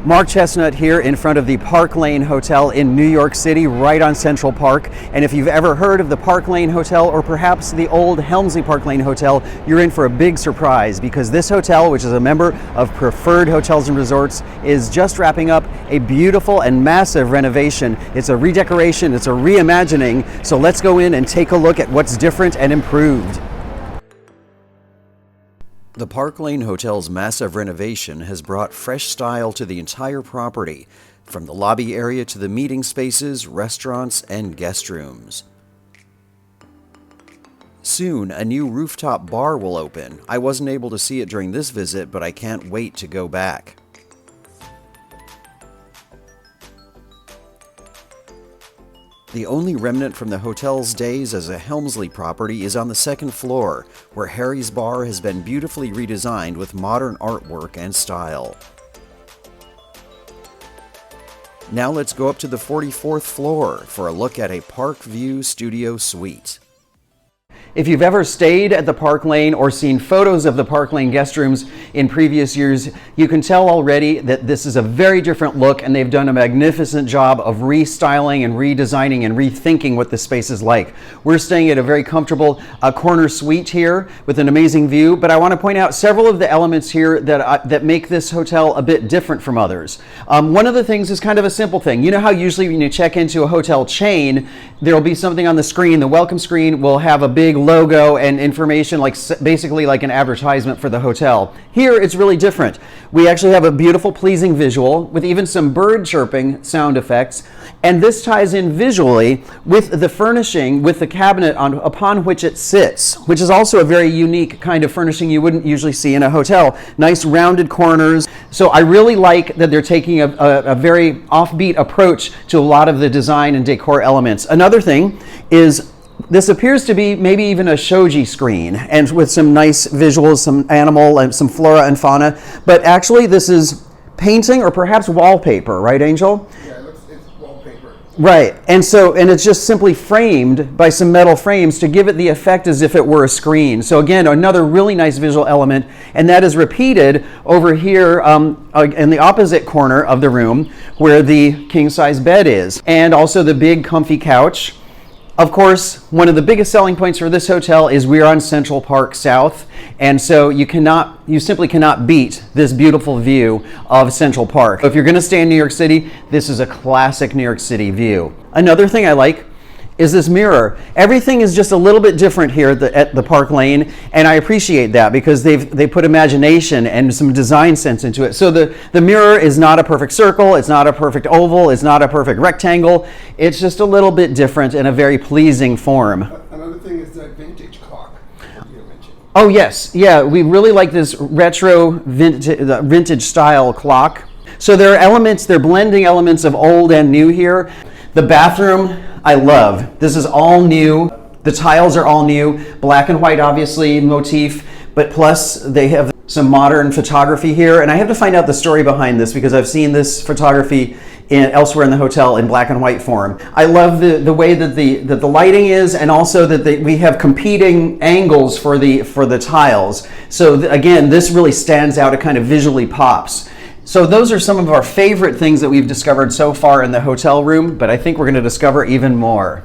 Mark Chestnut here in front of the Park Lane Hotel in New York City, right on Central Park. And if you've ever heard of the Park Lane Hotel or perhaps the old Helmsley Park Lane Hotel, you're in for a big surprise because this hotel, which is a member of Preferred Hotels and Resorts, is just wrapping up a beautiful and massive renovation. It's a redecoration, it's a reimagining. So let's go in and take a look at what's different and improved. The Park Lane Hotel's massive renovation has brought fresh style to the entire property, from the lobby area to the meeting spaces, restaurants, and guest rooms. Soon, a new rooftop bar will open. I wasn't able to see it during this visit, but I can't wait to go back. The only remnant from the hotel's days as a Helmsley property is on the second floor, where Harry's Bar has been beautifully redesigned with modern artwork and style. Now let's go up to the 44th floor for a look at a Park View Studio Suite. If you've ever stayed at the Park Lane or seen photos of the Park Lane guest rooms in previous years, you can tell already that this is a very different look, and they've done a magnificent job of restyling and redesigning and rethinking what the space is like. We're staying at a very comfortable corner suite here with an amazing view, but I want to point out several of the elements here that make this hotel a bit different from others. One of the things is kind of a simple thing. You know how usually when you check into a hotel chain, there will be something on the screen. The welcome screen will have a big logo and information, like basically like an advertisement for the hotel. Here it's really different. We actually have a beautiful, pleasing visual with even some bird chirping sound effects, and this ties in visually with the furnishing, with the cabinet upon which it sits, which is also a very unique kind of furnishing you wouldn't usually see in a hotel. Nice rounded corners. So I really like that they're taking a very offbeat approach to a lot of the design and decor elements. Another thing is this appears to be maybe even a shoji screen, and with some nice visuals, some animal and some flora and fauna, but actually this is painting or perhaps wallpaper, right, Angel? Yeah, it's wallpaper. Right, and it's just simply framed by some metal frames to give it the effect as if it were a screen. So again, another really nice visual element, and that is repeated over here in the opposite corner of the room where the king-size bed is, and also the big comfy couch. Of course, one of the biggest selling points for this hotel is we're on Central Park South, and so you simply cannot beat this beautiful view of Central Park. So if you're going to stay in New York City, this is a classic New York City view. Another thing I like is this mirror. Everything is just a little bit different here at the Park Lane, and I appreciate that because they put imagination and some design sense into it. So the mirror is not a perfect circle, it's not a perfect oval, it's not a perfect rectangle. It's just a little bit different in a very pleasing form. Another thing is that vintage clock that you mentioned. Oh yes, yeah, we really like this retro vintage style clock. So there are blending elements of old and new here. The bathroom, I love. This is all new. The tiles are all new. Black and white, obviously, motif, but plus they have some modern photography here. And I have to find out the story behind this because I've seen this photography elsewhere in the hotel in black and white form. I love the way that the lighting is, and also that we have competing angles for the tiles. So again, this really stands out. It kind of visually pops. So those are some of our favorite things that we've discovered so far in the hotel room, but I think we're going to discover even more.